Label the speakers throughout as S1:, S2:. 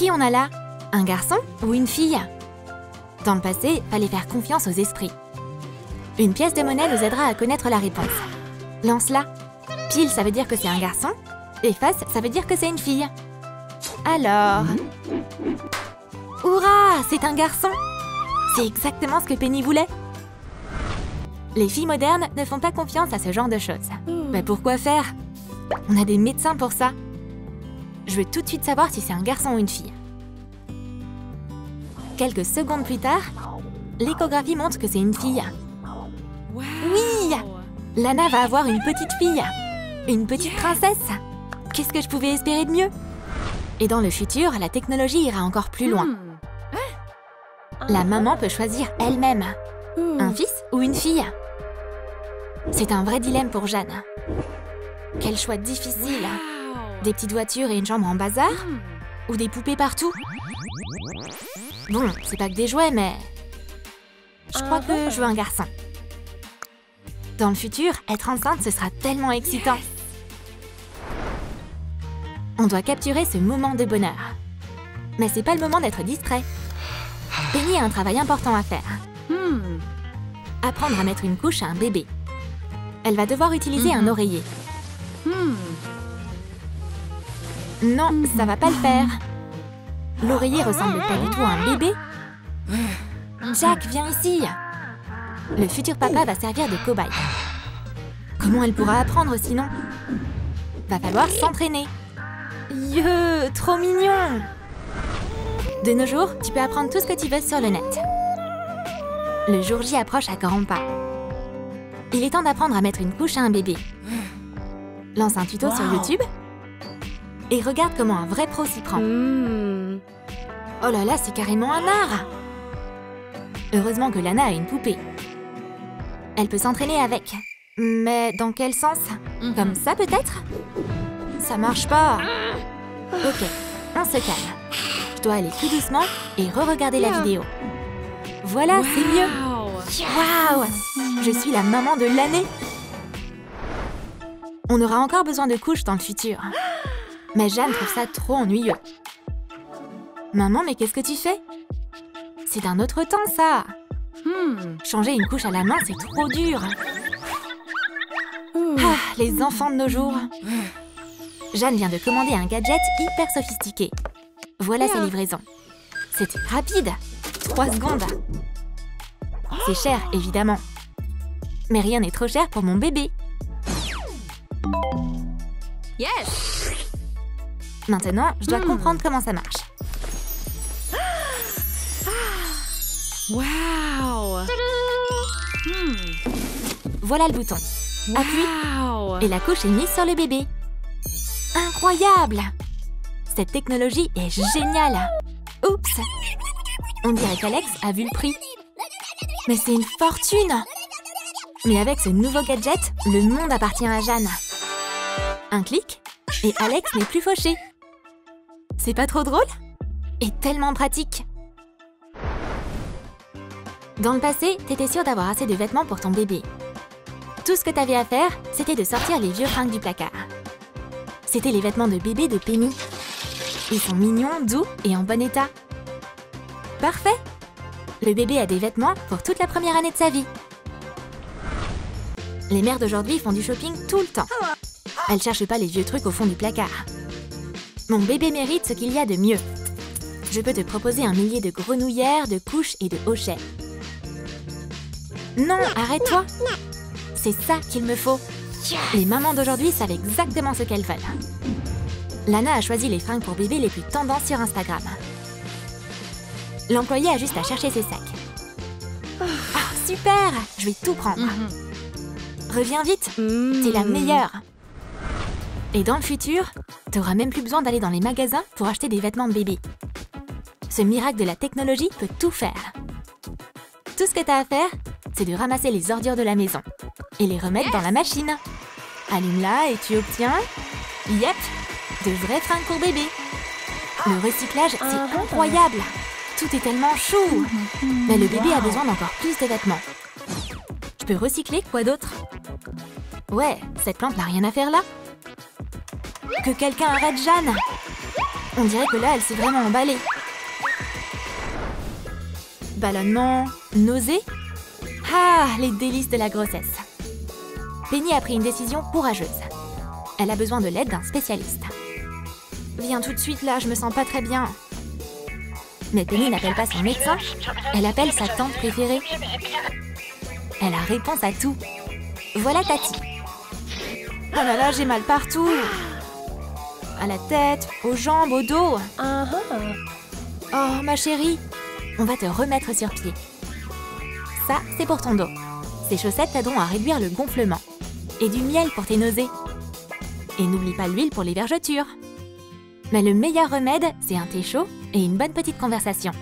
S1: Qui on a là? Un garçon ou une fille? Dans le passé, fallait faire confiance aux esprits. Une pièce de monnaie nous aidera à connaître la réponse. Lance-la. Pile, ça veut dire que c'est un garçon. Et face, ça veut dire que c'est une fille. Alors... Hurrah! C'est un garçon! C'est exactement ce que Penny voulait. Les filles modernes ne font pas confiance à ce genre de choses. Mais pourquoi faire? On a des médecins pour ça. Je veux tout de suite savoir si c'est un garçon ou une fille. Quelques secondes plus tard, l'échographie montre que c'est une fille. Oui! Lana va avoir une petite fille. Une petite princesse. Qu'est-ce que je pouvais espérer de mieux? Et dans le futur, la technologie ira encore plus loin. La maman peut choisir elle-même. Un fils ou une fille? C'est un vrai dilemme pour Jeanne. Quel choix difficile! Des petites voitures et une chambre en bazar? Ou des poupées partout? Bon, c'est pas que des jouets, mais... Je crois que je veux un garçon. Dans le futur, être enceinte, ce sera tellement excitant. On doit capturer ce moment de bonheur. Mais c'est pas le moment d'être distrait. Penny a un travail important à faire. Apprendre à mettre une couche à un bébé. Elle va devoir utiliser un oreiller. Non, ça va pas le faire. L'oreiller ressemble pas du tout à un bébé. Jack, viens ici. Le futur papa va servir de cobaye. Comment elle pourra apprendre sinon? Va falloir s'entraîner. Trop mignon. De nos jours, tu peux apprendre tout ce que tu veux sur le net. Le jour J approche à grands pas. Il est temps d'apprendre à mettre une couche à un bébé. Lance un tuto sur YouTube et regarde comment un vrai pro s'y prend. Oh là là, c'est carrément un art! Heureusement que Lana a une poupée. Elle peut s'entraîner avec. Mais dans quel sens? Comme ça peut-être? Ça marche pas. Ok, on se calme. Je dois aller plus doucement et re-regarder la vidéo. Voilà, c'est mieux. Waouh! Je suis la maman de l'année. On aura encore besoin de couches dans le futur. Mais Jeanne trouve ça trop ennuyeux. Maman, mais qu'est-ce que tu fais? C'est d'un autre temps, ça. Changer une couche à la main, c'est trop dur. Ah, les enfants de nos jours. Jeanne vient de commander un gadget hyper sophistiqué. Voilà sa livraison. C'était rapide. 3 secondes. C'est cher, évidemment. Mais rien n'est trop cher pour mon bébé.
S2: Yes!
S1: Maintenant, je dois comprendre comment ça marche.
S2: Wow!
S1: Voilà le bouton. Appuie et la couche est mise sur le bébé. Incroyable! Cette technologie est géniale. Oups! On dirait qu'Alex a vu le prix. Mais c'est une fortune! Mais avec ce nouveau gadget, le monde appartient à Jeanne. Un clic et Alex n'est plus fauché. C'est pas trop drôle? Et tellement pratique. Dans le passé, t'étais sûre d'avoir assez de vêtements pour ton bébé. Tout ce que t'avais à faire, c'était de sortir les vieux fringues du placard. C'était les vêtements de bébé de Penny. Ils sont mignons, doux et en bon état. Parfait! Le bébé a des vêtements pour toute la première année de sa vie. Les mères d'aujourd'hui font du shopping tout le temps. Elles cherchent pas les vieux trucs au fond du placard. Mon bébé mérite ce qu'il y a de mieux. Je peux te proposer un millier de grenouillères, de couches et de hochets. Non, arrête-toi! C'est ça qu'il me faut. Les mamans d'aujourd'hui savent exactement ce qu'elles veulent. Lana a choisi les fringues pour bébé les plus tendances sur Instagram. L'employé a juste à chercher ses sacs. Ah, super! Je vais tout prendre. Reviens vite, t'es la meilleure. Et dans le futur, t'auras même plus besoin d'aller dans les magasins pour acheter des vêtements de bébé. Ce miracle de la technologie peut tout faire. Tout ce que t'as à faire, c'est de ramasser les ordures de la maison et les remettre dans la machine. Allume-la et tu obtiens... Yep, de vraies fringues pour bébé. Le recyclage, c'est incroyable. Tout est tellement chou. Mais le bébé a besoin d'encore plus de vêtements. Je peux recycler quoi d'autre? Ouais, cette plante n'a rien à faire là. Que quelqu'un arrête Jeanne. On dirait que là, elle s'est vraiment emballée. Ballonnement, nausée. Ah, les délices de la grossesse. Penny a pris une décision courageuse. Elle a besoin de l'aide d'un spécialiste. Viens tout de suite là, je me sens pas très bien. Mais Penny n'appelle pas son médecin, elle appelle sa tante préférée. Elle a réponse à tout. Voilà Tati. Oh là là, j'ai mal partout. À la tête, aux jambes, au dos. Oh, ma chérie, on va te remettre sur pied. Ça, c'est pour ton dos. Ces chaussettes t'aideront à réduire le gonflement. Et du miel pour tes nausées. Et n'oublie pas l'huile pour les vergetures. Mais le meilleur remède, c'est un thé chaud et une bonne petite conversation.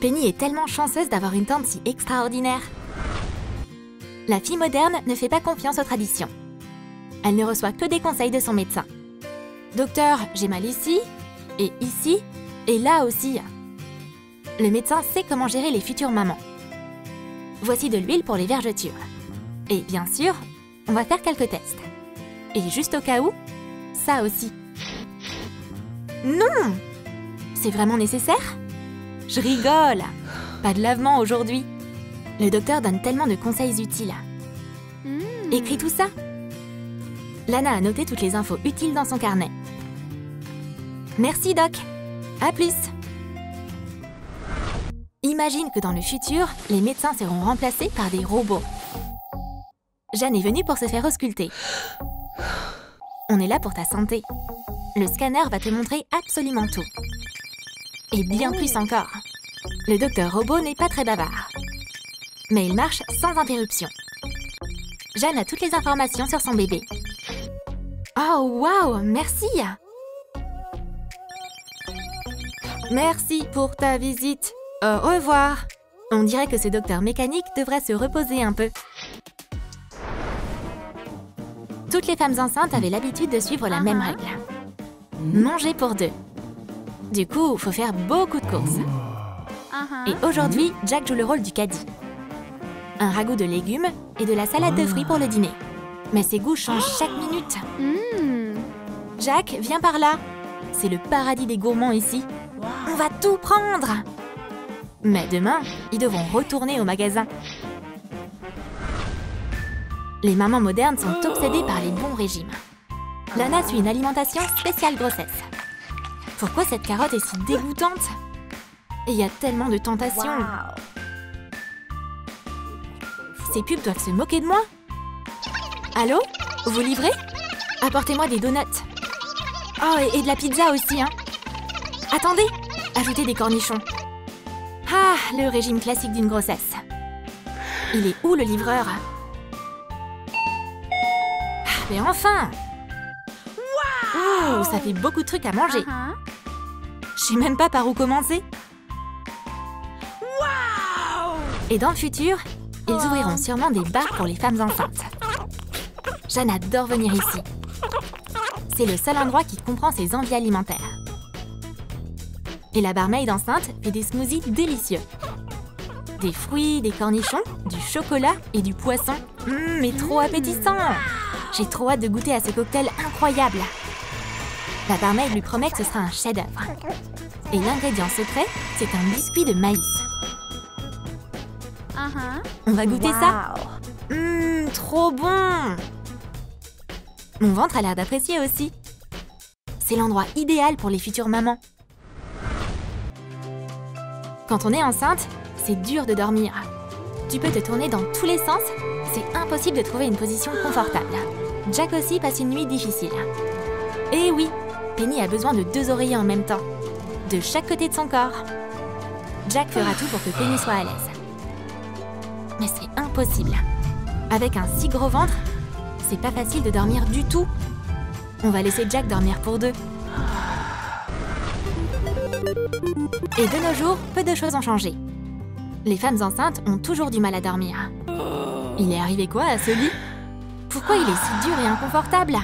S1: Penny est tellement chanceuse d'avoir une tante si extraordinaire. La fille moderne ne fait pas confiance aux traditions. Elle ne reçoit que des conseils de son médecin. Docteur, j'ai mal ici, et là aussi. Le médecin sait comment gérer les futures mamans. Voici de l'huile pour les vergetures. Et bien sûr, on va faire quelques tests. Et juste au cas où, ça aussi. Non! C'est vraiment nécessaire? Je rigole! Pas de lavement aujourd'hui. Le docteur donne tellement de conseils utiles. Écris tout ça. Lana a noté toutes les infos utiles dans son carnet. Merci, Doc. À plus. Imagine que dans le futur, les médecins seront remplacés par des robots. Jeanne est venue pour se faire ausculter. On est là pour ta santé. Le scanner va te montrer absolument tout. Et bien plus encore. Le docteur robot n'est pas très bavard. Mais il marche sans interruption. Jeanne a toutes les informations sur son bébé. Oh, waouh, merci! Merci pour ta visite. Au revoir. On dirait que ce docteur mécanique devrait se reposer un peu. Toutes les femmes enceintes avaient l'habitude de suivre la même règle. Manger pour deux. Du coup, faut faire beaucoup de courses. Et aujourd'hui, Jack joue le rôle du caddie. Un ragoût de légumes et de la salade de fruits pour le dîner. Mais ses goûts changent chaque minute. Jack, viens par là. C'est le paradis des gourmands ici. On va tout prendre. Mais demain, ils devront retourner au magasin. Les mamans modernes sont obsédées par les bons régimes. Lana suit une alimentation spéciale grossesse. Pourquoi cette carotte est si dégoûtante? Et il y a tellement de tentations. Ces pubs doivent se moquer de moi. Allô? Vous livrez? Apportez-moi des donuts. Oh, et de la pizza aussi, hein. Attendez, ajoutez des cornichons. Ah, le régime classique d'une grossesse. Il est où le livreur? Ah, mais enfin! Oh, ça fait beaucoup de trucs à manger. Je sais même pas par où commencer. Et dans le futur, ils ouvriront sûrement des bars pour les femmes enceintes. Jeanne adore venir ici. C'est le seul endroit qui comprend ses envies alimentaires. Et la barmaid enceinte fait des smoothies délicieux. Des fruits, des cornichons, du chocolat et du poisson. Mais trop appétissant! J'ai trop hâte de goûter à ce cocktail incroyable. La barmaid lui promet que ce sera un chef-d'œuvre. Et l'ingrédient secret, c'est un biscuit de maïs. On va goûter ça. Trop bon! Mon ventre a l'air d'apprécier aussi. C'est l'endroit idéal pour les futures mamans. Quand on est enceinte, c'est dur de dormir. Tu peux te tourner dans tous les sens, c'est impossible de trouver une position confortable. Jack aussi passe une nuit difficile. Et oui, Penny a besoin de 2 oreillers en même temps, de chaque côté de son corps. Jack fera tout pour que Penny soit à l'aise. Mais c'est impossible. Avec un si gros ventre, c'est pas facile de dormir du tout. On va laisser Jack dormir pour 2. Et de nos jours, peu de choses ont changé. Les femmes enceintes ont toujours du mal à dormir. Il est arrivé quoi à ce lit? Pourquoi il est si dur et inconfortable?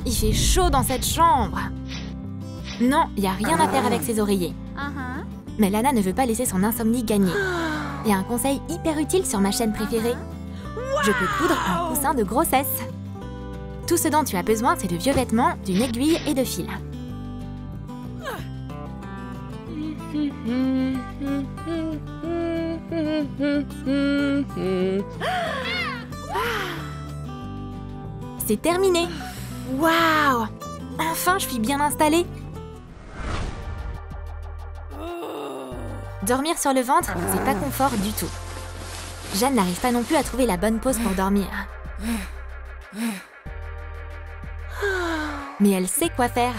S1: Il fait chaud dans cette chambre. Non, il n'y a rien à faire avec ses oreillers. Mais Lana ne veut pas laisser son insomnie gagner. Il y a un conseil hyper utile sur ma chaîne préférée. Je peux coudre un coussin de grossesse. Tout ce dont tu as besoin, c'est de vieux vêtements, d'une aiguille et de fil. C'est terminé. Waouh! Enfin, je suis bien installée. Dormir sur le ventre, c'est pas confort du tout. Jeanne n'arrive pas non plus à trouver la bonne pose pour dormir. Mais elle sait quoi faire.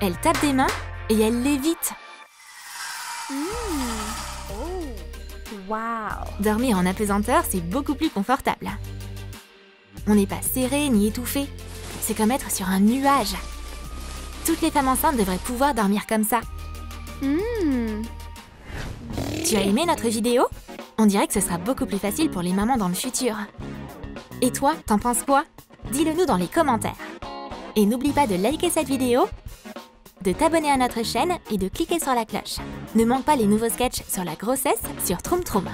S1: Elle tape des mains et elle lévite.
S3: Wow.
S1: Dormir en apesanteur, c'est beaucoup plus confortable. On n'est pas serré ni étouffé. C'est comme être sur un nuage. Toutes les femmes enceintes devraient pouvoir dormir comme ça. Tu as aimé notre vidéo? On dirait que ce sera beaucoup plus facile pour les mamans dans le futur. Et toi, t'en penses quoi? Dis-le nous dans les commentaires. Et n'oublie pas de liker cette vidéo, de t'abonner à notre chaîne et de cliquer sur la cloche. Ne manque pas les nouveaux sketchs sur la grossesse sur Troum Troum.